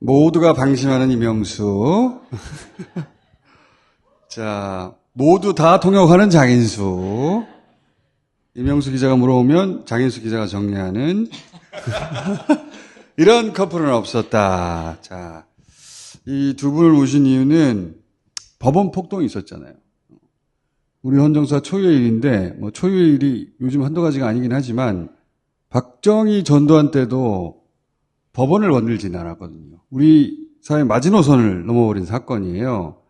모두가 방심하는 이명수. 자, 모두 다 통역하는 장인수. 이명수 기자가 물어보면 장인수 기자가 정리하는 이런 커플은 없었다. 자, 이 두 분을 모신 이유는 법원 폭동이 있었잖아요. 우리 헌정사 초유의 일인데, 뭐 초유의 일이 요즘 한두 가지가 아니긴 하지만 박정희 전두환 때도 법원을 건들진 않았거든요. 우리 사회 마지노선을 넘어버린 사건이에요.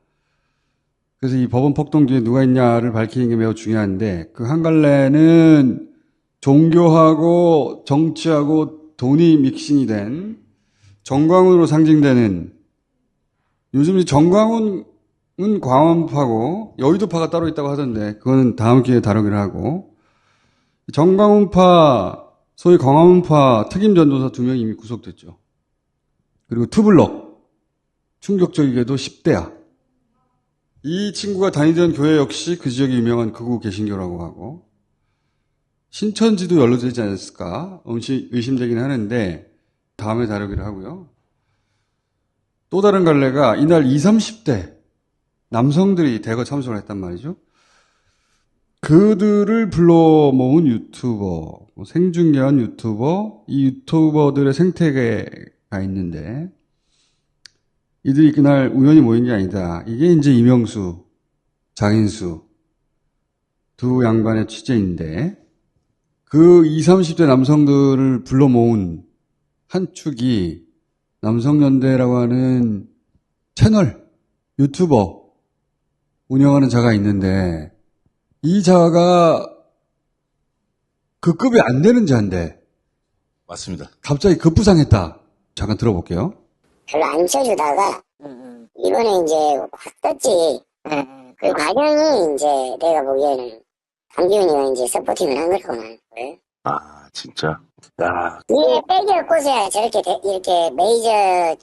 그래서 이 법원 폭동 뒤에 누가 있냐를 밝히는 게 매우 중요한데, 그 한 갈래는 종교하고 정치하고 돈이 믹싱이 된 정광훈으로 상징되는, 요즘 정광훈은 광원파고 여의도파가 따로 있다고 하던데 그거는 다음 기회에 다루기로 하고, 정광훈파 소위 광화문파 특임 전도사 2명이 이미 구속됐죠. 그리고 투블럭 충격적이게도 10대야. 이 친구가 다니던 교회 역시 그 지역에 유명한 극우 개신교라고 하고, 신천지도 연루되지 않았을까 의심되긴 하는데 다음에 다루기로 하고요. 또 다른 갈래가 이날 20, 30대 남성들이 대거 참석을 했단 말이죠. 그들을 불러 모은 유튜버, 생중계한 유튜버, 이 유튜버들의 생태계가 있는데, 이들이 그날 우연히 모인 게 아니다. 이게 이제 이명수, 장인수 두 양반의 취재인데, 그 20, 30대 남성들을 불러 모은 한 축이 남성연대라고 하는 채널, 유튜버 운영하는 자가 있는데, 이 자가 그 급이 안 되는 자인데. 맞습니다. 갑자기 급부상했다. 잠깐 들어볼게요. 별로 안 쳐주다가 이번에 이제 확 떴지. 그 과정이 이제 내가 보기에는 강기훈이가 이제 서포팅을 한 걸 거만. 아, 진짜. 야, 이게 빼기를 꽂아야 저렇게 이렇게 메이저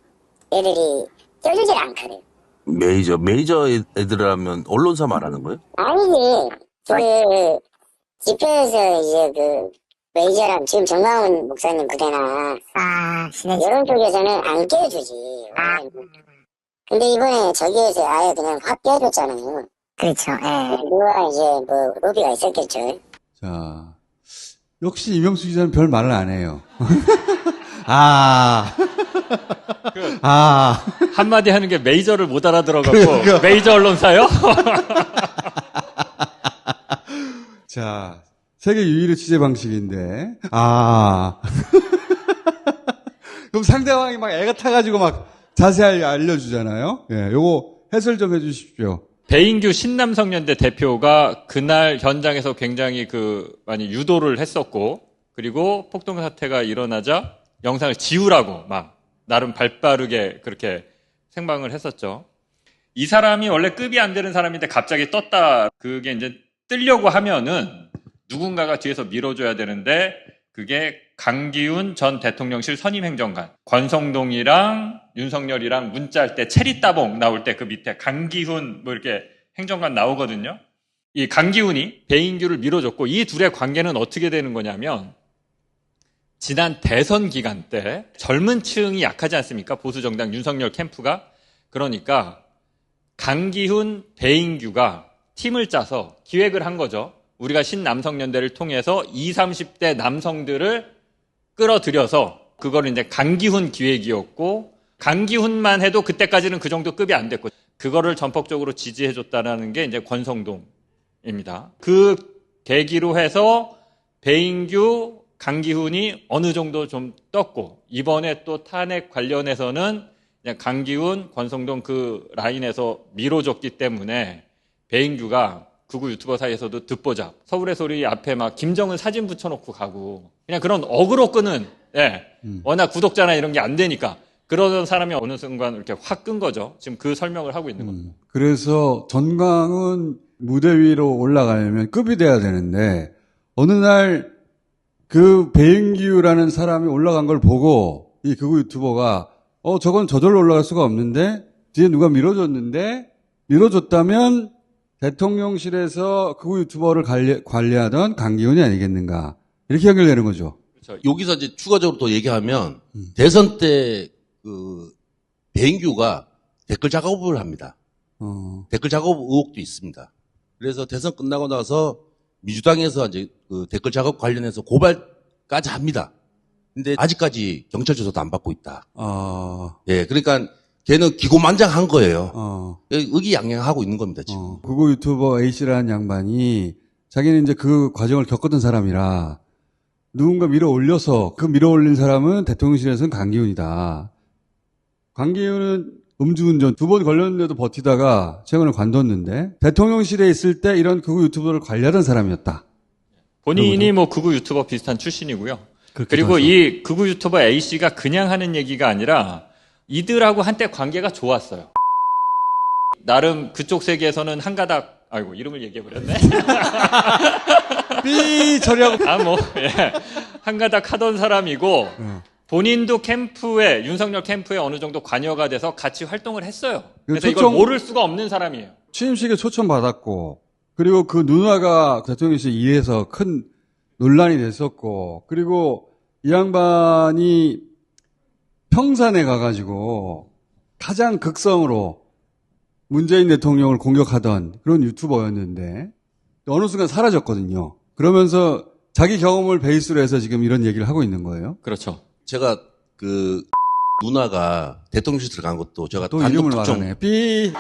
애들이 껴주질 않거든. 메이저 애들하면 언론사 말하는 거예요? 아니지. 그 집회에서 이제 그 메이저랑 지금 정광훈 목사님 부대나 이런 쪽에서는 안 껴주지. 근데 이번에 저기에서 아예 그냥 확 껴줬잖아요. 그렇죠. 예. 누가 이제 뭐 로비가 있었겠죠. 자, 역시 이명수 기자는 별 말을 안 해요. 한마디 하는 게 메이저를 못 알아들어갖고 메이저 언론사요? 자, 세계 유일의 취재 방식인데, 그럼 상대방이 막 애가 타가지고 막 자세히 알려주잖아요. 예, 요거 해설 좀 해주십시오. 배인규 신남성연대 대표가 그날 현장에서 굉장히 많이 유도를 했었고, 그리고 폭동 사태가 일어나자 영상을 지우라고 막 나름 발빠르게 그렇게 생방을 했었죠. 이 사람이 원래 급이 안 되는 사람인데 갑자기 떴다. 그게 이제 뜨려고 하면은 누군가가 뒤에서 밀어줘야 되는데, 그게 강기훈 전 대통령실 선임행정관, 권성동이랑 윤석열이랑 문자할 때 체리따봉 나올 때 그 밑에 강기훈 뭐 이렇게 행정관 나오거든요. 이 강기훈이 배인규를 밀어줬고, 이 둘의 관계는 어떻게 되는 거냐면, 지난 대선 기간 때 젊은 층이 약하지 않습니까? 보수정당 윤석열 캠프가. 그러니까 강기훈, 배인규가 팀을 짜서 기획을 한 거죠. 우리가 신남성연대를 통해서 20, 30대 남성들을 끌어들여서, 그거를 이제 강기훈 기획이었고, 강기훈만 해도 그때까지는 그 정도 급이 안 됐고, 그거를 전폭적으로 지지해줬다는 게 이제 권성동입니다. 그 계기로 해서 배인규, 강기훈이 어느 정도 좀 떴고, 이번에 또 탄핵 관련해서는 그냥 강기훈, 권성동 그 라인에서 밀어줬기 때문에 배인규가 극우 유튜버 사이에서도 듣보잡, 서울의 소리 앞에 막 김정은 사진 붙여놓고 가고, 그냥 그런 어그로 끄는, 워낙 구독자나 이런 게 안 되니까 그러던 사람이 어느 순간 이렇게 확 끈 거죠. 지금 그 설명을 하고 있는 겁니다. 그래서 전광훈 무대 위로 올라가려면 급이 돼야 되는데, 어느 날 그 배인규라는 사람이 올라간 걸 보고 이 극우 유튜버가 저건 저절로 올라갈 수가 없는데 뒤에 누가 밀어줬는데, 밀어줬다면 대통령실에서 극우 유튜버를 관리하던 강기훈이 아니겠는가, 이렇게 연결되는 거죠. 여기서 이제 추가적으로 또 얘기하면 대선 때 그 배인규가 댓글 작업을 합니다. 댓글 작업 의혹도 있습니다. 그래서 대선 끝나고 나서 민주당에서 이제 그 댓글 작업 관련해서 고발까지 합니다. 근데 아직까지 경찰 조사도 안 받고 있다. 예, 그러니까 걔는 기고만장한 거예요. 의기양양하고 있는 겁니다, 지금. 그거 유튜버 A씨라는 양반이 자기는 이제 그 과정을 겪었던 사람이라 누군가 밀어 올려서 그 밀어 올린 사람은 대통령실에서는 강기훈이다. 강기훈은 음주운전 2번 걸렸는데도 버티다가 최근에 관뒀는데 대통령실에 있을 때 이런 극우 유튜버를 관리하던 사람이었다. 본인이 뭐 극우 유튜버 비슷한 출신이고요. 그리고 하죠. 이 극우 유튜버 A씨가 그냥 하는 얘기가 아니라 이들하고 한때 관계가 좋았어요. 나름 그쪽 세계에서는 한가닥, 아이고, 이름을 얘기해버렸네. 삐 처리하고. 예. 한가닥 하던 사람이고, 본인도 캠프에, 윤석열 캠프에 어느 정도 관여가 돼서 같이 활동을 했어요. 그래서 이걸 모를 수가 없는 사람이에요. 취임식에 초청 받았고, 그리고 그 누나가 대통령실 일해서 큰 논란이 됐었고, 그리고 이 양반이 평산에 가가지고 가장 극성으로 문재인 대통령을 공격하던 그런 유튜버였는데 어느 순간 사라졌거든요. 그러면서 자기 경험을 베이스로 해서 지금 이런 얘기를 하고 있는 거예요. 그렇죠. 제가 그 누나가 대통령실 들어간 것도 제가 또 단독 이름을 특정 말하네. 삐.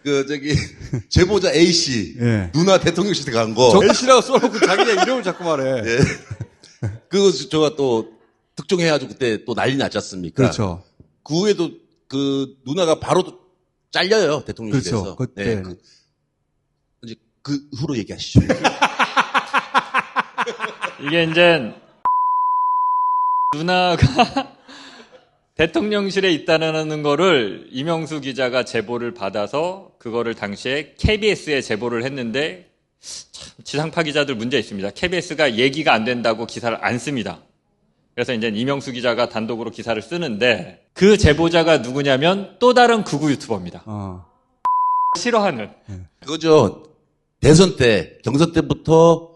그 저기 제보자 A 씨 예. 누나 대통령실 들어간 거. A씨라고 써놓고 자기네 이름을 자꾸 말해. 예. 그거 제가 또 특종해가지고 그때 또 난리 났지 않습니까? 그렇죠. 그 후에도 그 누나가 바로 잘려요 대통령실에서. 그렇죠. 그때. 네, 이제 그 후로 얘기하시죠. 이게 이제 누나가 대통령실에 있다는 거를 이명수 기자가 제보를 받아서 그거를 당시에 KBS에 제보를 했는데 참 지상파 기자들 문제 있습니다. KBS가 얘기가 안 된다고 기사를 안 씁니다. 그래서 이제 이명수 기자가 단독으로 기사를 쓰는데 그 제보자가 누구냐면 또 다른 극우 유튜버입니다. 싫어하는. 그거죠. 대선 때 경선 때부터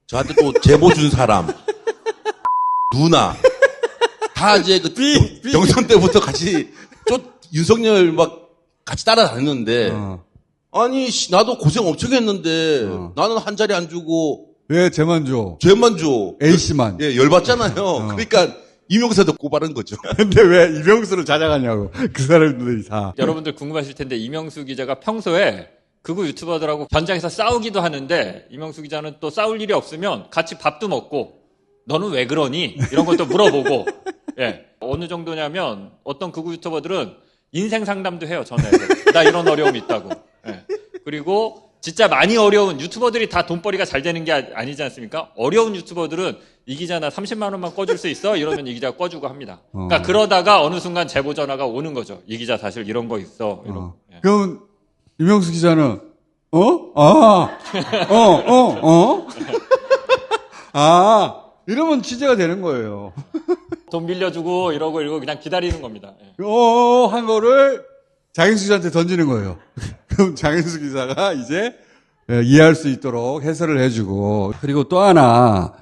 저한테 또 제보 준 사람 누나 다 이제 그 경선 때부터 같이 윤석열 막 같이 따라다녔는데 아니 나도 고생 엄청 했는데 나는 한 자리 안 주고 왜 쟤만 줘? 쟤만 줘. A씨만. 예, 열받잖아요. 그러니까 이명수한테 고발한 거죠. 근데 왜 이명수를 찾아가냐고. 그 사람들이 다. 여러분들 궁금하실 텐데 이명수 기자가 평소에 극우 유튜버들하고 현장에서 싸우기도 하는데 이명수 기자는 또 싸울 일이 없으면 같이 밥도 먹고 너는 왜 그러니? 이런 것도 물어보고 예. 어느 정도냐면 어떤 극우 유튜버들은 인생 상담도 해요. 전화해서. 나 이런 어려움이 있다고. 예. 그리고 진짜 많이 어려운 유튜버들이 다 돈벌이가 잘 되는 게 아니지 않습니까? 어려운 유튜버들은 이 기자 나 30만 원만 꺼줄 수 있어? 이러면 이 기자가 꺼주고 합니다. 그러니까 그러다가 어느 순간 제보 전화가 오는 거죠. 이 기자 사실 이런 거 있어. 예. 그럼 이명수 기자는 이러면 취재가 되는 거예요. 돈 빌려주고 이러고 그냥 기다리는 겁니다. 예. 한 거를 장인수 기자한테 던지는 거예요. 그럼 장인수 기자가 이제 이해할 수 있도록 해설을 해주고, 그리고 또 하나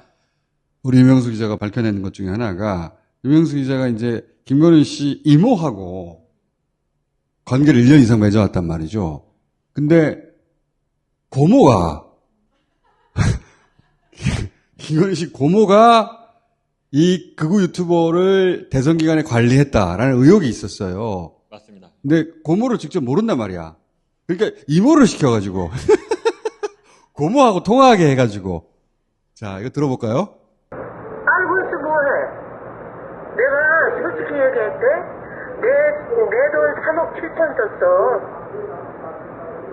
우리 이명수 기자가 밝혀내는 것 중에 하나가 이명수 기자가 이제 김건희 씨 이모하고 관계를 1년 이상 맺어왔단 말이죠. 근데 고모가 김건희 씨 고모가 이 극우 유튜버를 대선 기간에 관리했다라는 의혹이 있었어요. 맞습니다. 근데 고모를 직접 모른단 말이야. 그러니까 이모를 시켜가지고 고모하고 통화하게 해가지고. 자, 이거 들어볼까요? 알고 있어 뭐해? 내가 솔직히 얘기할게. 내 돈 3억 7천 썼어.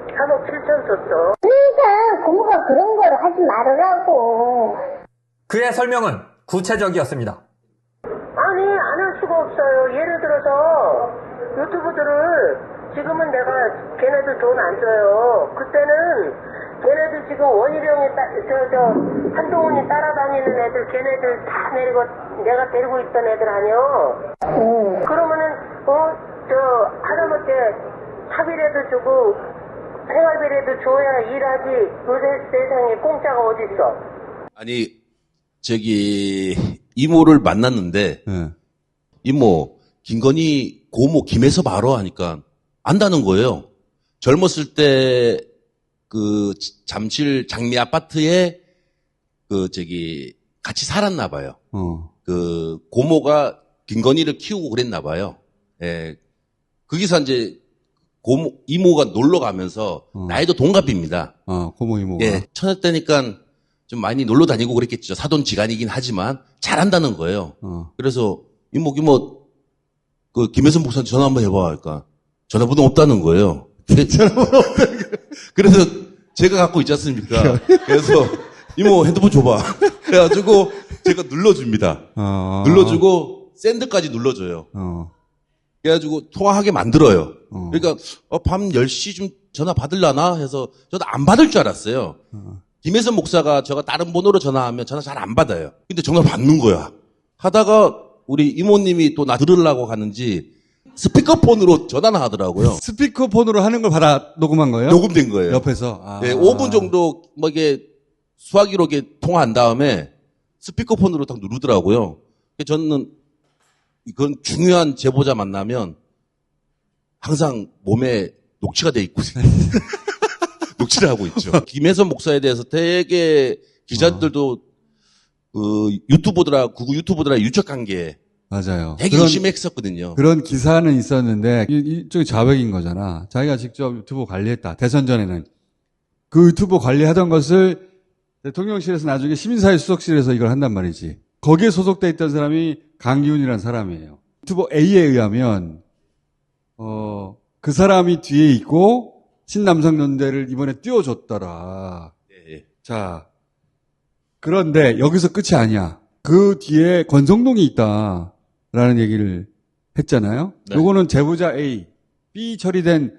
3억 7천 썼어. 그러니까 고모가 그런 걸 하지 말으라고. 그의 설명은 구체적이었습니다. 아니 안 할 수가 없어요. 예를 들어서 유튜브들을 지금은 내가 걔네들 돈 안 줘요. 그때는 걔네들 지금 원희룡이 한동훈이 따라다니는 애들 걔네들 다 내가 데리고 있던 애들 아니요. 그러면은 하다못해 차비라도 주고 생활비라도 줘야 일하지. 요새 세상에 공짜가 어딨어. 아니, 이모를 만났는데, 네. 이모, 김건희 고모 김에서 바로 하니까 안다는 거예요. 젊었을 때, 잠실 장미 아파트에, 같이 살았나 봐요. 고모가 김건희를 키우고 그랬나 봐요. 예. 거기서 이제, 이모가 놀러 가면서, 나이도 동갑입니다. 고모 이모가. 예. 처녀 때니까 좀 많이 놀러 다니고 그랬겠죠. 사돈지간이긴 하지만, 잘한다는 거예요. 그래서, 이모, 김혜선 목사한테 전화 한번 해봐. 그러니까, 전화번호 없다는 거예요. 그래서, 제가 갖고 있지 않습니까? 그래서, 이모 핸드폰 줘봐. 그래가지고, 제가 눌러줍니다. 눌러주고, 샌드까지 눌러줘요. 그래가지고, 통화하게 만들어요. 그러니까, 밤 10시쯤 전화 받을라나? 해서, 저도 안 받을 줄 알았어요. 김혜선 목사가 제가 다른 번호로 전화하면 전화 잘 안 받아요. 근데 전화 받는 거야. 하다가, 우리 이모님이 또 나 들으려고 하는지, 스피커폰으로 전화를 하더라고요. 스피커폰으로 하는 걸 받아 녹음한 거예요? 녹음된 거예요. 옆에서. 네, 5분 정도 이게 수화기로 이렇게 통화한 다음에 스피커폰으로 딱 누르더라고요. 저는 이건 중요한 제보자 만나면 항상 몸에 녹취가 돼 있고 녹취를 하고 있죠. 김혜선 목사에 대해서 되게 기자들도 구구 유튜버들하고 유착 관계 맞아요. 되게 열심히 했었거든요. 그런 기사는 있었는데 일종의 자백인 거잖아. 자기가 직접 유튜브 관리했다. 대선 전에는 그 유튜브 관리하던 것을 대통령실에서 나중에 시민사회 수석실에서 이걸 한단 말이지. 거기에 소속돼 있던 사람이 강기훈이라는 사람이에요. 유튜버 A에 의하면 그 사람이 뒤에 있고 신남성연대를 이번에 띄워줬더라. 네. 자, 그런데 여기서 끝이 아니야. 그 뒤에 권성동이 있다라는 얘기를 했잖아요. 네. 요거는 제보자 A, B 처리된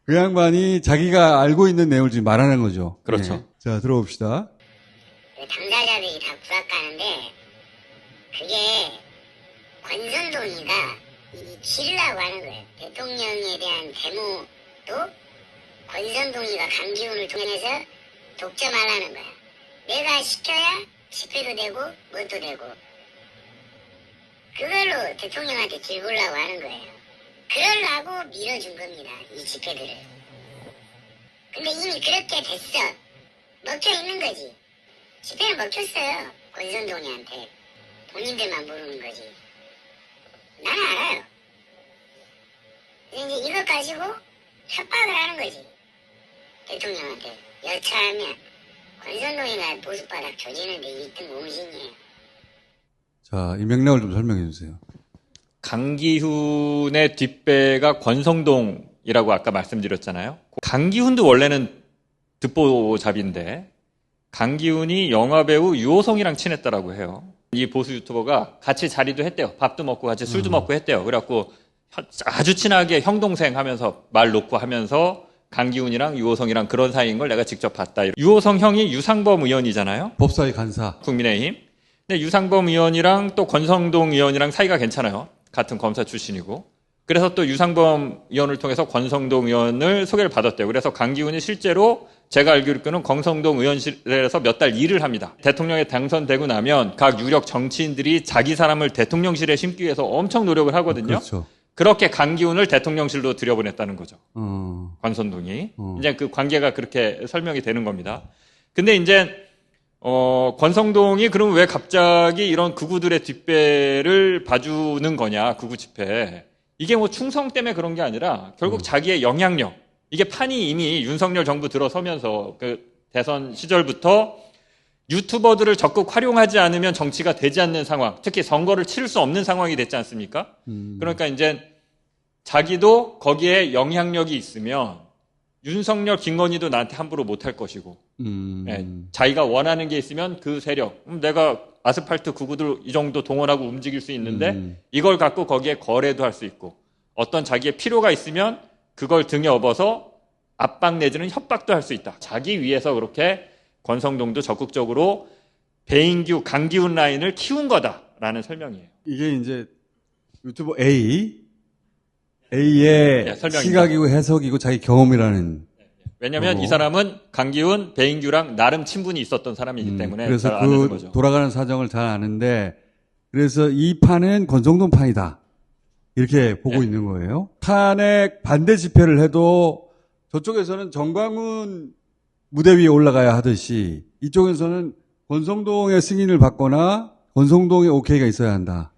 그 양반이 자기가 알고 있는 내용을 지금 말하는 거죠. 그렇죠. 네. 자, 들어봅시다. 당사자들이 다 부각가는데 그게 권선동이가 지르라고 하는 거예요. 대통령에 대한 데모도 권선동이가 강기훈을 통해서 독점하라는 거야. 내가 시켜야 집회도 되고 뭣도 되고 그걸로 대통령한테 질보려고 하는 거예요. 그러려고 밀어준 겁니다. 이 집회들을. 근데 이미 그렇게 됐어. 먹혀 있는 거지. 집회는 먹혔어요. 권선동이한테. 본인들만 모르는 거지. 나는 알아요. 근데 이제 이것 가지고 협박을 하는 거지. 대통령한테. 여차하면 권선동이가 보수바닥 조지는데 1등 공신이에요. 자, 이 맥락을 좀 설명해 주세요. 강기훈의 뒷배가 권성동이라고 아까 말씀드렸잖아요. 강기훈도 원래는 듣보잡인데 강기훈이 영화배우 유호성이랑 친했다라고 해요. 이 보수 유튜버가 같이 자리도 했대요. 밥도 먹고 같이 술도 먹고 했대요. 그래갖고 아주 친하게 형 동생 하면서 말 놓고 하면서 강기훈이랑 유호성이랑 그런 사이인 걸 내가 직접 봤다. 유호성 형이 유상범 의원이잖아요. 법사위 간사. 국민의힘. 근데 유상범 의원이랑 또 권성동 의원이랑 사이가 괜찮아요. 같은 검사 출신이고. 그래서 또 유상범 의원을 통해서 권성동 의원을 소개를 받았대요. 그래서 강기훈이 실제로 제가 알기로는 권성동 의원실에서 몇 달 일을 합니다. 대통령에 당선되고 나면 각 유력 정치인들이 자기 사람을 대통령실에 심기 위해서 엄청 노력을 하거든요. 그렇죠. 그렇게 강기훈을 대통령실로 들여보냈다는 거죠. 어. 권선동이. 이제 그 관계가 그렇게 설명이 되는 겁니다. 근데 이제 권성동이 그럼 왜 갑자기 이런 극우들의 뒷배를 봐주는 거냐, 극우 집회. 이게 뭐 충성 때문에 그런 게 아니라 결국 자기의 영향력. 이게 판이 이미 윤석열 정부 들어서면서 그 대선 시절부터 유튜버들을 적극 활용하지 않으면 정치가 되지 않는 상황, 특히 선거를 치를 수 없는 상황이 됐지 않습니까? 그러니까 이제 자기도 거기에 영향력이 있으면 윤석열, 김건희도 나한테 함부로 못할 것이고 예, 자기가 원하는 게 있으면 그 세력, 내가 아스팔트 구구들 이 정도 동원하고 움직일 수 있는데 이걸 갖고 거기에 거래도 할 수 있고 어떤 자기의 필요가 있으면 그걸 등에 업어서 압박 내지는 협박도 할 수 있다. 자기 위해서 그렇게 권성동도 적극적으로 배인규, 강기훈 라인을 키운 거다라는 설명이에요. 이게 이제 유튜버 A A의 네, 설명입니다. 시각이고 해석이고 자기 경험이라는. 왜냐하면 이 사람은 강기훈, 배인규랑 나름 친분이 있었던 사람이기 때문에 그래서 잘 아는 그 거죠. 돌아가는 사정을 잘 아는데 그래서 이 판은 권성동 판이다. 이렇게 보고 네. 있는 거예요. 탄핵 반대 집회를 해도 저쪽에서는 정광훈 무대 위에 올라가야 하듯이 이쪽에서는 권성동의 승인을 받거나 권성동의 오케이가 있어야 한다.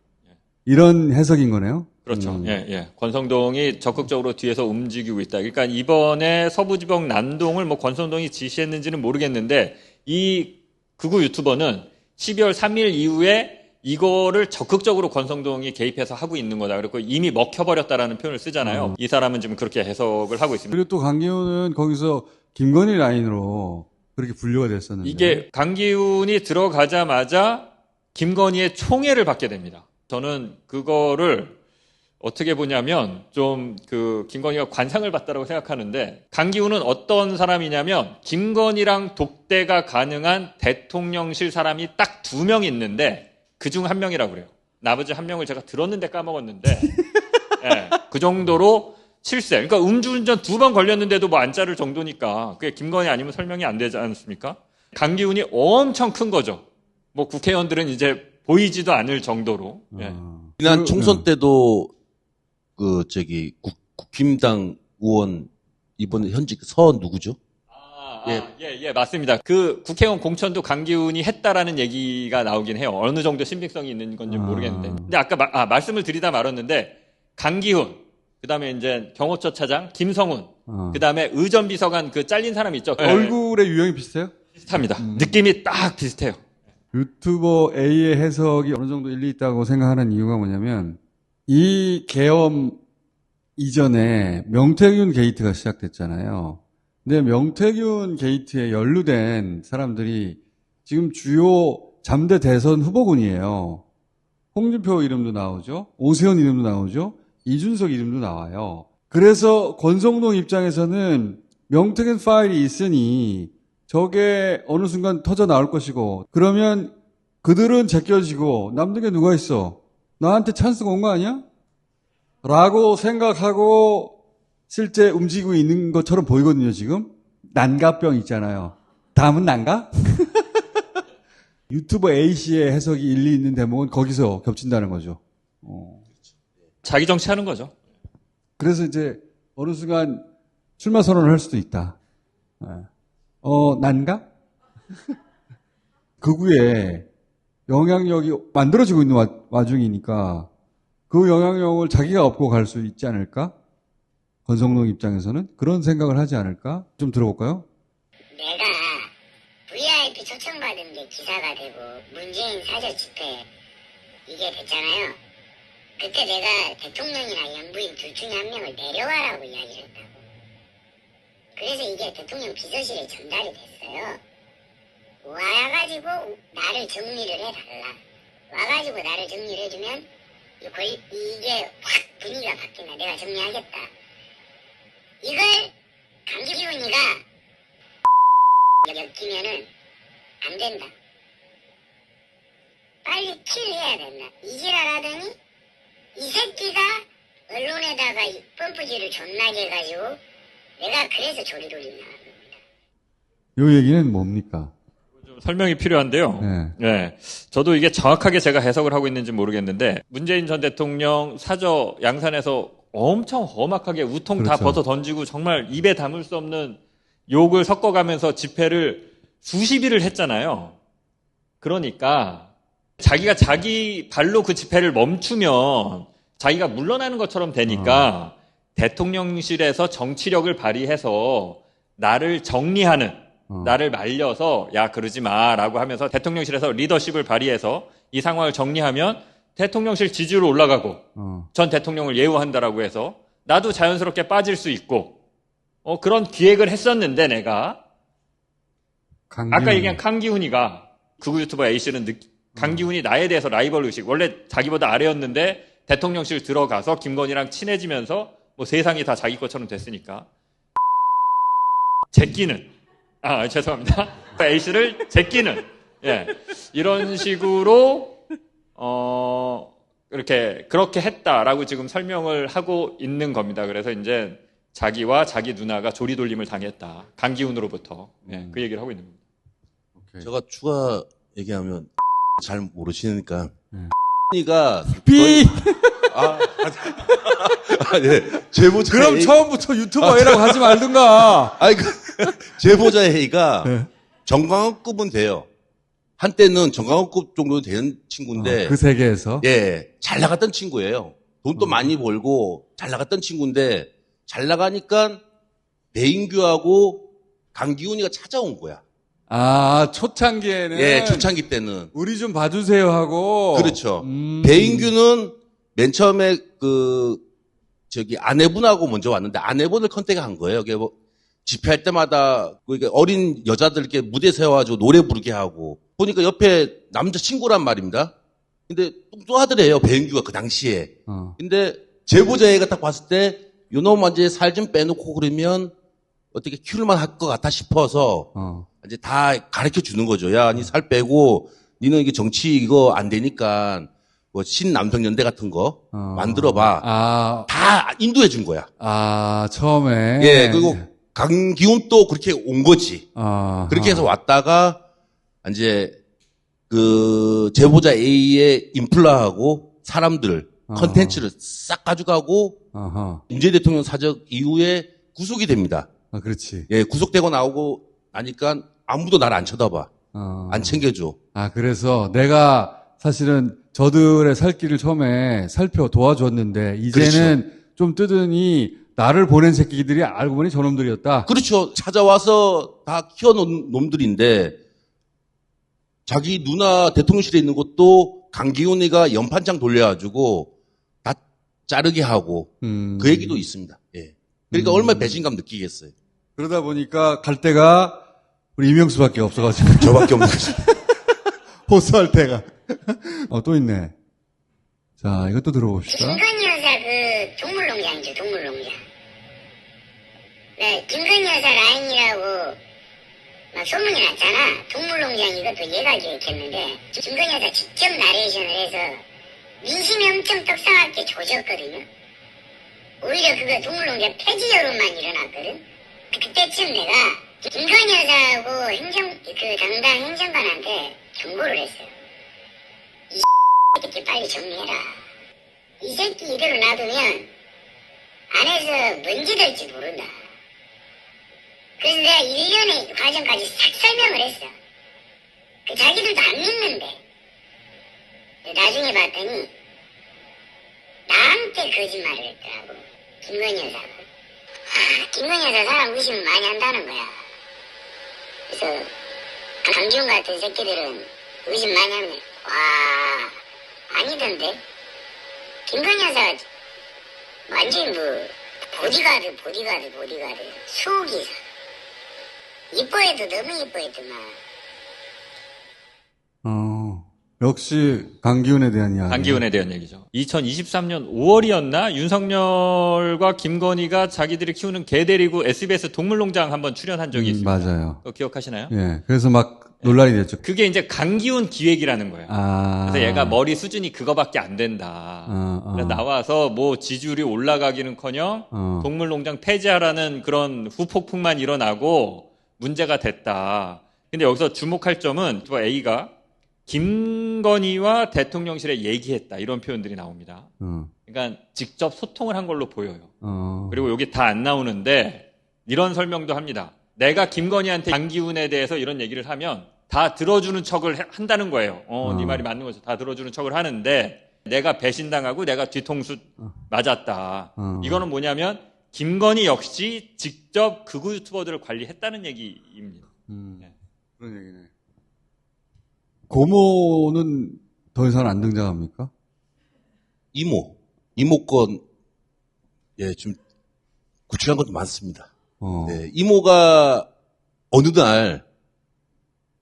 이런 해석인 거네요. 그렇죠. 예, 예. 권성동이 적극적으로 뒤에서 움직이고 있다. 그러니까 이번에 서부지법 난동을 뭐 권성동이 지시했는지는 모르겠는데 이 극우 유튜버는 12월 3일 이후에 이거를 적극적으로 권성동이 개입해서 하고 있는 거다. 그리고 이미 먹혀버렸다라는 표현을 쓰잖아요. 이 사람은 지금 그렇게 해석을 하고 있습니다. 그리고 또 강기훈은 거기서 김건희 라인으로 그렇게 분류가 됐었는데. 이게 강기훈이 들어가자마자 김건희의 총애를 받게 됩니다. 저는 그거를 어떻게 보냐면 좀 그 김건희가 관상을 받다라고 생각하는데 강기훈은 어떤 사람이냐면 김건희랑 독대가 가능한 대통령실 사람이 딱 2명 있는데 그중 1명이라고 그래요. 나머지 1명을 제가 들었는데 까먹었는데 예, 그 정도로 실세. 그러니까 음주운전 2번 걸렸는데도 뭐 안 자를 정도니까 그게 김건희 아니면 설명이 안 되지 않습니까? 강기훈이 엄청 큰 거죠. 뭐 국회의원들은 이제 보이지도 않을 정도로. 예. 지난 총선 때도 국힘당 의원 이번 현직 서원 누구죠? 예, 맞습니다. 그 국회의원 공천도 강기훈이 했다라는 얘기가 나오긴 해요. 어느 정도 신빙성이 있는 건지 모르겠는데. 근데 아까 말씀을 드리다 말았는데 강기훈, 그다음에 이제 경호처 차장 김성훈, 그다음에 의전비서관 그 잘린 사람 있죠. 얼굴의 유형이 비슷해요? 비슷합니다. 느낌이 딱 비슷해요. 유튜버 A의 해석이 어느 정도 일리 있다고 생각하는 이유가 뭐냐면 이 계엄 이전에 명태균 게이트가 시작됐잖아요. 근데 명태균 게이트에 연루된 사람들이 지금 주요 잠대 대선 후보군이에요. 홍준표 이름도 나오죠. 오세훈 이름도 나오죠. 이준석 이름도 나와요. 그래서 권성동 입장에서는 명태균 파일이 있으니 저게 어느 순간 터져 나올 것이고 그러면 그들은 제껴지고 남는 게 누가 있어? 나한테 찬스가 온 거 아니야? 라고 생각하고 실제 움직이고 있는 것처럼 보이거든요, 지금. 난가병 있잖아요. 다음은 난가? 유튜버 A씨의 해석이 일리 있는 대목은 거기서 겹친다는 거죠. 자기 정치하는 거죠. 그래서 이제 어느 순간 출마 선언을 할 수도 있다. 난가? 극우에 영향력이 만들어지고 있는 와중이니까 그 영향력을 자기가 업고 갈 수 있지 않을까? 권성동 입장에서는 그런 생각을 하지 않을까? 좀 들어볼까요? 내가 VIP 초청받은 게 기사가 되고 문재인 사저 집회 이게 됐잖아요. 그때 내가 대통령이나 영부인 둘 중에 한 명을 내려와라고 이야기를 했다고. 그래서 이게 대통령 비서실에 전달이 됐어요. 와가지고 나를 정리를 해달라. 와가지고 나를 정리를 해주면 이게 확 분위기가 바뀐다. 내가 정리하겠다. 이걸 강기훈이가 엮이면은 안 된다. 빨리 킬해야 된다. 이지랄하더니 이 새끼가 언론에다가 펌프질을 존나게 해가지고 내가 그래서 조리 돌림 나간 겁니다. 이 얘기는 뭡니까? 좀 설명이 필요한데요. 네. 네. 저도 이게 정확하게 제가 해석을 하고 있는지 모르겠는데 문재인 전 대통령 사저 양산에서 엄청 험악하게 우통 다 그렇죠. 벗어 던지고 정말 입에 담을 수 없는 욕을 섞어가면서 집회를 수십일을 했잖아요. 그러니까 자기가 자기 발로 그 집회를 멈추면 자기가 물러나는 것처럼 되니까 대통령실에서 정치력을 발휘해서 나를 정리하는 나를 말려서 야 그러지 마라고 하면서 대통령실에서 리더십을 발휘해서 이 상황을 정리하면 대통령실 지지율 올라가고 전 대통령을 예우한다라고 해서 나도 자연스럽게 빠질 수 있고 그런 기획을 했었는데 내가 아까 얘기한 강기훈이가 극우 유튜버 A씨는 강기훈이 나에 대해서 라이벌 의식 원래 자기보다 아래였는데 대통령실 들어가서 김건희랑 친해지면서 뭐 세상이 다 자기 것처럼 됐으니까 제끼는 죄송합니다. A씨를 제끼는 예. 이런 식으로 그렇게 했다라고 지금 설명을 하고 있는 겁니다. 그래서 이제 자기와 자기 누나가 조리돌림을 당했다. 강기훈으로부터. 예, 그 얘기를 하고 있는 겁니다. 오케이. 제가 추가 얘기하면 잘 모르시니까 네. 가 삐! 네. 제보자 그럼 처음부터 유튜버라고 하지 말든가. 아니 제보자 A가 네. 정강원급은 돼요. 한때는 정강원급 정도 되는 친구인데 그 세계에서. 예, 잘 나갔던 친구예요. 돈도 많이 벌고 잘 나갔던 친구인데 잘 나가니까 배인규하고 강기훈이가 찾아온 거야. 아, 초창기에는. 예, 초창기 때는. 우리 좀 봐주세요 하고. 그렇죠. 배인규는 맨 처음에 아내분하고 먼저 왔는데 아내분을 컨택한 거예요. 이게 뭐 집회할 때마다 어린 여자들 이렇게 무대 세워가지고 노래 부르게 하고 보니까 옆에 남자 친구란 말입니다. 근데 뚱뚱하더래요. 배인규가 그 당시에. 근데 제보자 애가 딱 봤을 때 요놈 완전히 살 좀 빼놓고 그러면 어떻게 키울만 할 것 같아 싶어서 이제 다 가르쳐 주는 거죠. 야, 니 살 빼고 니는 이게 정치 이거 안 되니까 뭐 신남성연대 같은 거 만들어봐. 다 인도해 준 거야. 처음에. 예, 그리고 강기훈 또 그렇게 온 거지. 그렇게 해서 왔다가 이제 그 제보자 A의 인플라하고 사람들 컨텐츠를 싹 가져가고 문재인 대통령 사적 이후에 구속이 됩니다. 그렇지. 예, 구속되고 나오고 나니까 아무도 나를 안 쳐다봐. 안 챙겨줘. 그래서 내가 사실은 저들의 살 길을 처음에 도와줬는데 이제는 그렇죠. 좀 뜨더니 나를 보낸 새끼들이 알고 보니 저놈들이었다. 그렇죠. 찾아와서 다 키워놓은 놈들인데 자기 누나 대통령실에 있는 것도 강기훈이가 연판장 돌려가지고 다 자르게 하고 그 얘기도 있습니다. 예. 그러니까 얼마나 배신감 느끼겠어요. 그러다 보니까 갈 데가 우리 이명수밖에 없어가지고. 저밖에 없는 거죠. 호소할 때가. 또 있네. 자, 이것도 들어봅시다. 김건희 여사 그 동물농장이죠, 동물농장. 네, 김건희 여사 라인이라고 막 소문이 났잖아. 동물농장 이것도 얘가 기획했는데 김건희 여사 직접 나레이션을 해서 민심이 엄청 떡상하게 조졌거든요. 오히려 그거 동물농장 폐지 여론만 일어났거든. 그때쯤 내가 김건희 여사하고 당당 행정관한테 경고를 했어요. 이 새끼 빨리 정리해라. 이 새끼 이대로 놔두면 안에서 뭔지 될지 모른다. 그래서 내가 1년의 과정까지 싹 설명을 했어. 자기들도 안 믿는데. 나중에 봤더니 나한테 거짓말을 했더라고. 김건희 여사가. 김건희 여사 사람 의심 많이 한다는 거야. 그래서 강기훈 같은 새끼들은 의심 많이 하면 와 아니던데. 김건희 여사 완전히 뭐 보디가드 수호기사. 이뻐해도 너무 이뻐했더만. 역시 강기훈에 대한 이야기. 강기훈에 대한 얘기죠. 2023년 5월이었나 윤석열과 김건희가 자기들이 키우는 개 데리고 SBS 동물농장 한번 출연한 적이 있습니다. 맞아요. 그거 기억하시나요? 예. 그래서 막 논란이 됐죠. 그게 이제 강기훈 기획이라는 거예요. 그래서 얘가 머리 수준이 그거밖에 안 된다. 그래서 나와서 뭐 지지율이 올라가기는커녕 동물농장 폐지하라는 그런 후폭풍만 일어나고 문제가 됐다. 근데 여기서 주목할 점은 또 A가 김건희와 대통령실에 얘기했다. 이런 표현들이 나옵니다. 그러니까 직접 소통을 한 걸로 보여요. 그리고 여기 다 안 나오는데 이런 설명도 합니다. 내가 김건희한테 강기훈에 대해서 이런 얘기를 하면 다 들어주는 척을 한다는 거예요. 네 말이 맞는 거죠. 다 들어주는 척을 하는데 내가 배신당하고 내가 뒤통수 맞았다. 이거는 뭐냐면 김건희 역시 직접 극우 유튜버들을 관리했다는 얘기입니다. 그런 얘기네. 고모는 더 이상 안 등장합니까? 이모권, 예, 좀 구출한 것도 많습니다. 네, 이모가 어느 날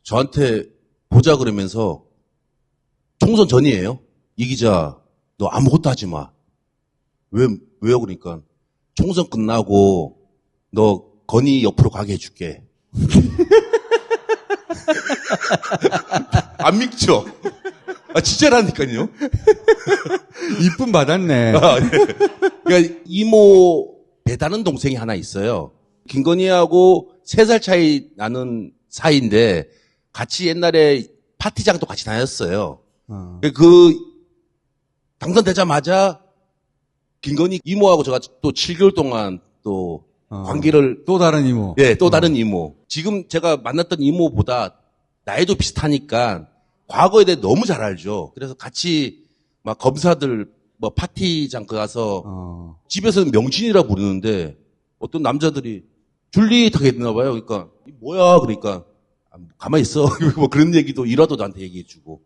저한테 보자 그러면서 총선 전이에요. 이 기자, 너 아무것도 하지 마. 왜요? 그러니까 총선 끝나고 너 건희 옆으로 가게 해줄게. 안 믿죠? 아, 진짜라니까요. 이쁨 받았네. 아, 네. 그러니까 이모 배다른 동생이 하나 있어요. 김건희하고 3살 차이 나는 사이인데 같이 옛날에 파티장도 같이 다녔어요. 그 당선되자마자 김건희 이모하고 제가 또 7개월 동안 또 관계를 또 다른 이모. 예, 또 다른 이모. 지금 제가 만났던 이모보다 나이도 비슷하니까 과거에 대해 너무 잘 알죠. 그래서 같이 막 검사들 뭐 파티장 가서 집에서는 명진이라 부르는데 어떤 남자들이 줄리 타겠나 봐요. 그러니까 뭐야? 그러니까 가만히 있어. 뭐 그런 얘기도 이라도 나한테 얘기해주고.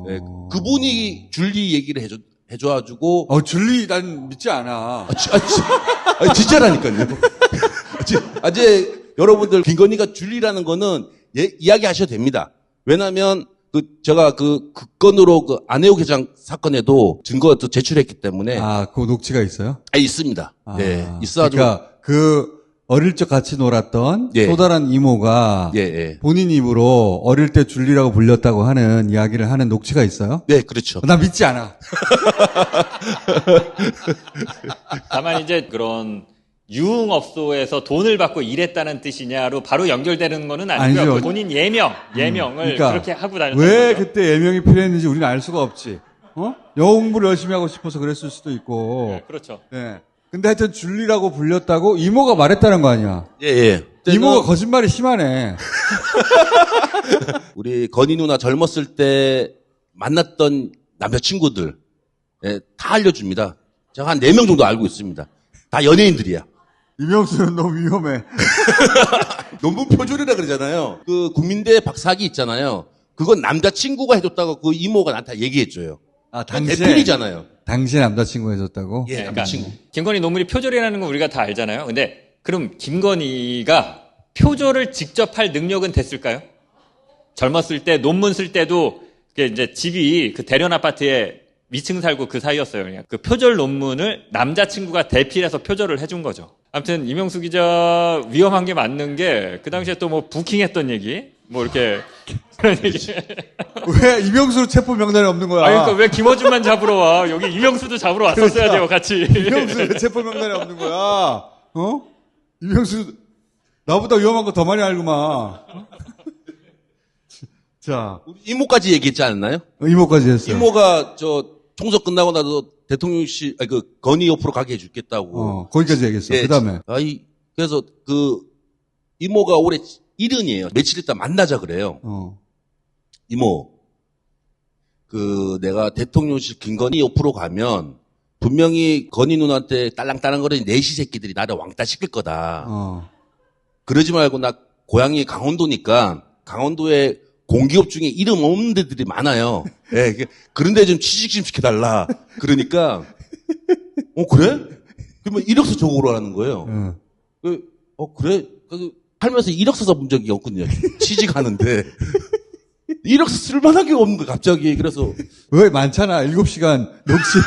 네, 그분이 줄리 얘기를 해줘가지고. 줄리 난 믿지 않아. 진짜라니까요. 이제 여러분들 김건희가 줄리라는 거는 이야기하셔도 됩니다. 왜냐하면 제가 그 건으로 그 안혜욱 회장 사건에도 증거가 또 제출했기 때문에. 그 녹취가 있어요? 있습니다. 네, 있어가지고. 그러니까 어릴 적 같이 놀았던 예. 또 다른 이모가 예. 본인 입으로 어릴 때 줄리라고 불렸다고 하는 이야기를 하는 녹취가 있어요? 네, 그렇죠. 나 믿지 않아. 다만 이제 그런 유흥업소에서 돈을 받고 일했다는 뜻이냐로 바로 연결되는 거는 아니고요. 아니죠. 그 본인 예명을 그러니까 그렇게 하고 다녔던 왜 거죠. 그때 예명이 필요했는지 우리는 알 수가 없지. 영어 공부를 열심히 하고 싶어서 그랬을 수도 있고. 네, 그렇죠. 네. 근데 하여튼 줄리라고 불렸다고 이모가 말했다는 거 아니야. 예. 이모가 거짓말이 심하네. 우리 건희 누나 젊었을 때 만났던 남자친구들, 예, 다 알려줍니다. 제가 한 4명 정도 알고 있습니다. 다 연예인들이야. 이명수는 너무 위험해. 논문 표절이라 그러잖아요. 그 국민대 박사학위 있잖아요. 그건 남자친구가 해줬다고 그 이모가 나한테 얘기해줘요. 당시에. 대필이잖아요. 당시에 남자친구 해줬다고? 예, 그러니까 남자친구. 김건희 논문이 표절이라는 건 우리가 다 알잖아요. 근데 그럼 김건희가 표절을 직접 할 능력은 됐을까요? 젊었을 때 논문 쓸 때도 그게 이제 집이 그 대련 아파트에 위층 살고 그 사이였어요. 그냥 그 표절 논문을 남자친구가 대필해서 표절을 해준 거죠. 아무튼 이명수 기자 위험한 게 맞는 게 그 당시에 또 뭐 부킹했던 얘기 뭐 이렇게 그런 얘기. 왜 이명수 체포 명단에 없는 거야? 그러니까 왜 김어준만 잡으러 와? 여기 이명수도 잡으러 왔었어야 돼요, 같이. 이명수 왜 체포 명단에 없는 거야? 이명수 나보다 위험한 거 더 많이 알구만. 자, 우리 이모까지 얘기했지 않았나요? 이모까지 했어요. 이모가 총선 끝나고 나도 대통령실, 건희 옆으로 가게 해주겠다고. 거기까지 얘기했어. 예, 그다음에 그래서 이모가 올해 70이에요. 며칠 있다 만나자 그래요. 이모, 내가 대통령실 김건희 옆으로 가면 분명히 건희 누나한테 딸랑딸랑거리는 내시 새끼들이 나를 왕따 시킬 거다. 그러지 말고 나 고향이 강원도니까 강원도에 공기업 중에 이름 없는 데들이 많아요. 예, 그런 데 좀 취직 좀 시켜달라. 그러니까, 그래? 그러면 이력서 적어오라는 거예요. 그래? 살면서 이력서 써본 적이 없거든요. 취직하는데. 이력서 쓸만한 게 없는 거야, 갑자기. 그래서. 왜 많잖아. 7시간 녹시.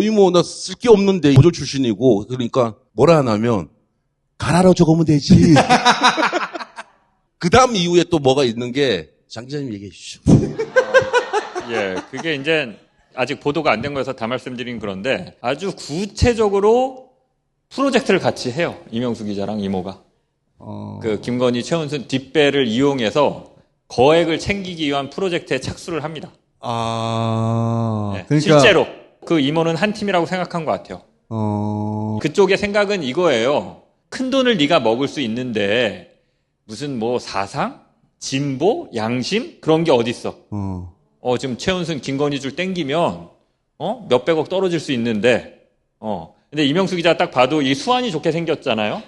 이모, 나 쓸 게 없는데, 보조 출신이고. 그러니까, 뭐라 하냐면, 가라로 적으면 되지. 그 다음 이후에 또 뭐가 있는 게, 장 기자님 얘기해 주시죠. 예, 그게 이제 아직 보도가 안 된 거여서 다 말씀드린 그런데 아주 구체적으로 프로젝트를 같이 해요. 이명수 기자랑 이모가. 그 김건희, 최은순 뒷배를 이용해서 거액을 챙기기 위한 프로젝트에 착수를 합니다. 네, 그러니까 실제로 그 이모는 한 팀이라고 생각한 것 같아요. 그쪽의 생각은 이거예요. 큰 돈을 네가 먹을 수 있는데 무슨 뭐 사상, 진보, 양심 그런 게 어딨어? 지금 최은순, 김건희 줄 땡기면 몇백억 떨어질 수 있는데 근데 이명수 기자 딱 봐도 이 수완이 좋게 생겼잖아요.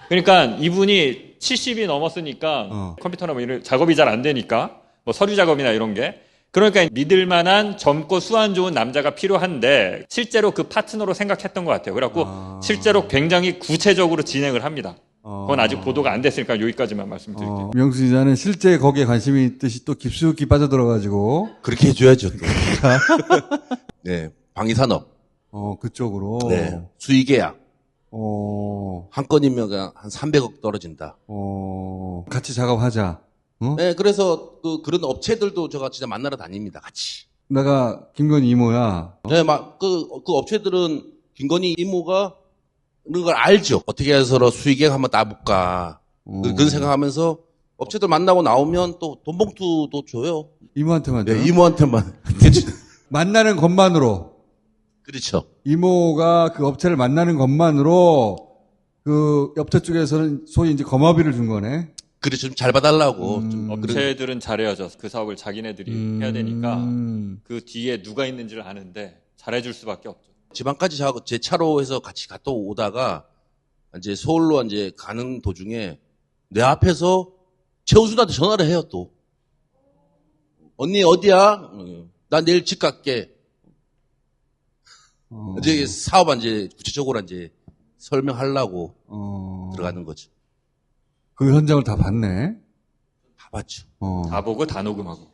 그러니까 이분이 70이 넘었으니까 컴퓨터나 뭐 이런 작업이 잘 안 되니까 뭐 서류 작업이나 이런 게 그러니까 믿을 만한 젊고 수완 좋은 남자가 필요한데 실제로 그 파트너로 생각했던 것 같아요. 그래갖고 실제로 굉장히 구체적으로 진행을 합니다. 그건 아직 보도가 안 됐으니까 여기까지만 말씀드릴게요. 이명수 기자는 실제 거기에 관심이 있듯이 또 깊숙이 빠져들어가지고. 그렇게 해줘야죠, 또. 네, 방위산업. 그쪽으로. 네, 수의계약. 한 건이면 한 300억 떨어진다. 같이 작업하자. 네, 그래서 그런 업체들도 제가 진짜 만나러 다닙니다, 같이. 내가 김건희 이모야. 네, 그 업체들은 김건희 이모가 그런 걸 알죠. 어떻게 해서 수익액 한번 따볼까. 그런 생각하면서 업체들 만나고 나오면 또 돈 봉투도 줘요. 이모한테만 줘요? 네, 이모한테만. 만나는 것만으로. 그렇죠. 이모가 그 업체를 만나는 것만으로 그 업체 쪽에서는 소위 이제 거마비를 준 거네. 그렇죠. 좀 잘 봐달라고. 좀 업체들은 잘해야죠. 그 사업을 자기네들이 해야 되니까 그 뒤에 누가 있는지를 아는데 잘해줄 수밖에 없죠. 지방까지 저하고 제 차로 해서 같이 갔다 오다가 이제 서울로 이제 가는 도중에 내 앞에서 최우수한테 전화를 해요, 또. 언니 어디야? 나 내일 집 갈게. 이제 사업 이제 구체적으로 이제 설명하려고 들어가는 거죠. 그 현장을 다 봤네. 다 봤죠. 다 보고 다 녹음하고.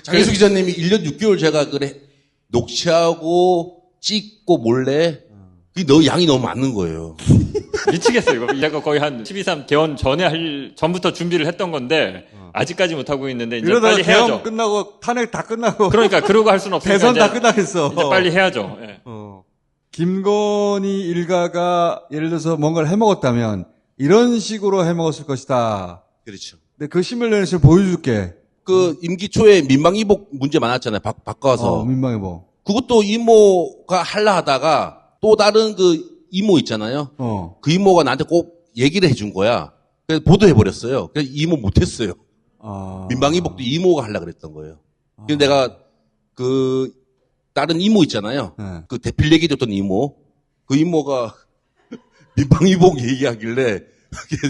장혜수 기자님이 1년 6개월 제가 그래 녹취하고 찍고 몰래 그게 양이 너무 많은 거예요. 미치겠어요. 이거 제가 거의 한 12.3 개원 전에 전부터 준비를 했던 건데 아직까지 못 하고 있는데 이제 이러다가 빨리 개헌 해야죠. 끝나고 탄핵 다 끝나고 그러니까 그러고 할 수는 없으니까 대선 다 이제 끝나겠어. 이제 빨리 해야죠. 예. 김건희 일가가 예를 들어서 뭔가를 해먹었다면 이런 식으로 해먹었을 것이다. 그렇죠. 근데 그 시뮬레이션을 보여줄게. 그 임기 초에 민방위복 문제 많았잖아요. 바꿔서. 민망해 뭐. 그것도 이모가 할라 하다가 또 다른 그 이모 있잖아요. 그 이모가 나한테 꼭 얘기를 해준 거야. 그래서 보도해버렸어요. 그래서 이모 못했어요. 민방위복도 이모가 하려고 그랬던 거예요. 근데 내가 그 다른 이모 있잖아요. 네. 그 대필 얘기해줬던 이모. 그 이모가 민방위복 얘기하길래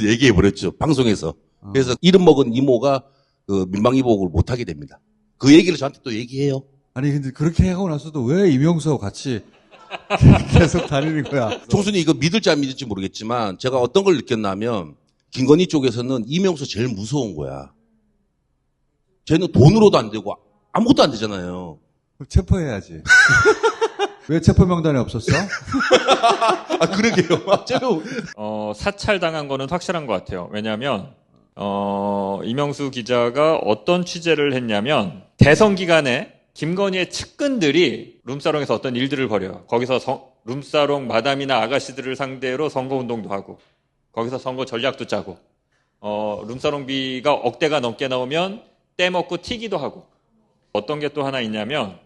얘기해버렸죠. 방송에서. 그래서 이름 먹은 이모가 그 민방위복을 못하게 됩니다. 그 얘기를 저한테 또 얘기해요. 아니 근데 그렇게 하고 나서도 왜 이명수하고 같이 계속 다니는 거야? 총수님 이거 믿을지 안 믿을지 모르겠지만 제가 어떤 걸 느꼈냐면 김건희 쪽에서는 이명수 제일 무서운 거야. 쟤는 돈으로도 안 되고 아무것도 안 되잖아요. 그럼 체포해야지. 왜 체포 명단에 없었어? 아 그러게요. 사찰당한 거는 확실한 것 같아요. 왜냐하면 이명수 기자가 어떤 취재를 했냐면 대선 기간에 김건희의 측근들이 룸사롱에서 어떤 일들을 벌여요. 거기서 룸사롱 마담이나 아가씨들을 상대로 선거운동도 하고 거기서 선거 전략도 짜고 룸사롱비가 억대가 넘게 나오면 떼먹고 튀기도 하고 어떤 게 또 하나 있냐면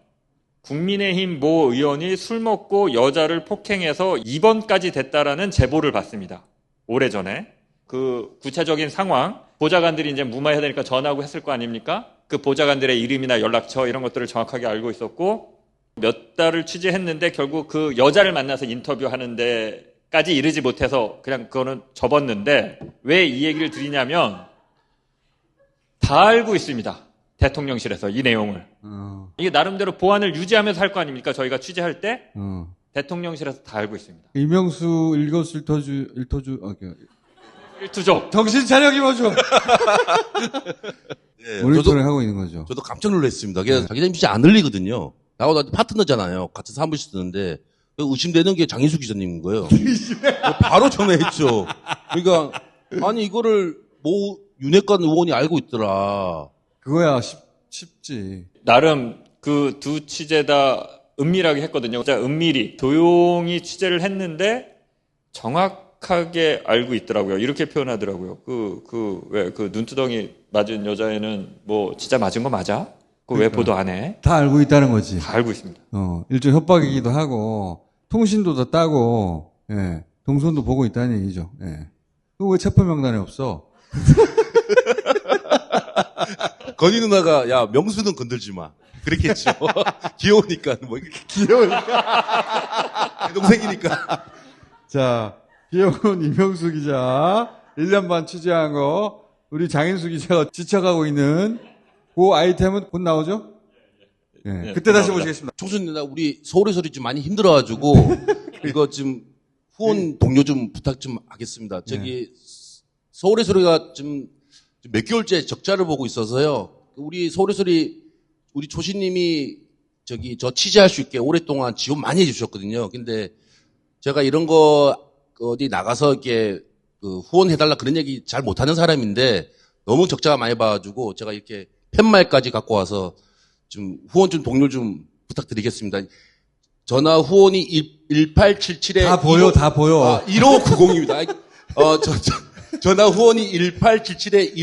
국민의힘 모 의원이 술 먹고 여자를 폭행해서 입원까지 됐다라는 제보를 받습니다. 오래전에. 그 구체적인 상황, 보좌관들이 이제 무마해야 되니까 전화하고 했을 거 아닙니까? 그 보좌관들의 이름이나 연락처 이런 것들을 정확하게 알고 있었고 몇 달을 취재했는데 결국 그 여자를 만나서 인터뷰하는 데까지 이르지 못해서 그냥 그거는 접었는데 왜 이 얘기를 드리냐면 다 알고 있습니다. 대통령실에서 이 내용을. 이게 나름대로 보안을 유지하면서 할 거 아닙니까? 저희가 취재할 때 대통령실에서 다 알고 있습니다. 이명수 일거수일투족. 일투족. 정신 차려 김어준. 네, 모니터링 하고 있는 거죠. 저도 깜짝 놀랐습니다. 자기장 진짜 안 흘리거든요. 나하고 파트너잖아요. 같은 사무실 쓰는데 의심되는 게 장인수 기자님인 거예요. 바로 전화했죠. 그러니까 아니 이거를 뭐 윤핵관 의원이 알고 있더라. 그거야 쉽지. 나름 그 두 취재 다 은밀하게 했거든요. 진짜 은밀히 조용히 취재를 했는데 정확하게 알고 있더라고요. 이렇게 표현하더라고요. 왜 그 눈두덩이 맞은 여자애는 뭐 진짜 맞은 거 맞아? 그거 왜 보도 안 해? 다 알고 있다는 거지. 다 알고 있습니다. 일종 협박이기도 하고 통신도 다 따고 동선도 보고 있다는 얘기죠. 그거 왜 체포 명단에 없어? 건희 누나가 야 명수는 건들지 마. 그랬겠죠. 귀여우니까 뭐 귀여우니까 동생이니까. 자, 귀여운 이명수 기자 1년 반 취재한 거 우리 장인수 기자가 지쳐가고 있는 그 아이템은 곧 나오죠? 네, 그때 다시 모시겠습니다. 총수님 누나 우리 서울의 소리 좀 많이 힘들어가지고 이거 좀 후원 동료 좀 부탁 좀 하겠습니다. 저기 서울의 소리가 좀 몇 개월째 적자를 보고 있어서요. 우리 서울의 소리 우리 조신님이 저 취재할 수 있게 오랫동안 지원 많이 해주셨거든요. 근데 제가 이런 거 어디 나가서 이렇게 후원해달라 그런 얘기 잘 못하는 사람인데 너무 적자가 많이 봐가지고 제가 이렇게 팻말까지 갖고 와서 좀 후원 좀 동료 좀 부탁드리겠습니다. 전화 후원이 1877에 다 보여, 다 보여. 1590입니다. 전화 후원이 1877에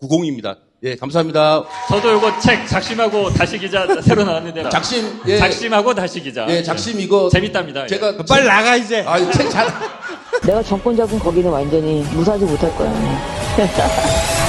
1590입니다. 예, 감사합니다. 저도 요거 책 작심하고 다시 기자 새로 나왔는데 작심, 예. 작심하고 다시 기자. 예, 작심 이거 재밌답니다. 제가 빨리 나가 이제. 책 잘. 내가 정권 잡은 거기는 완전히 무사하지 못할 거야.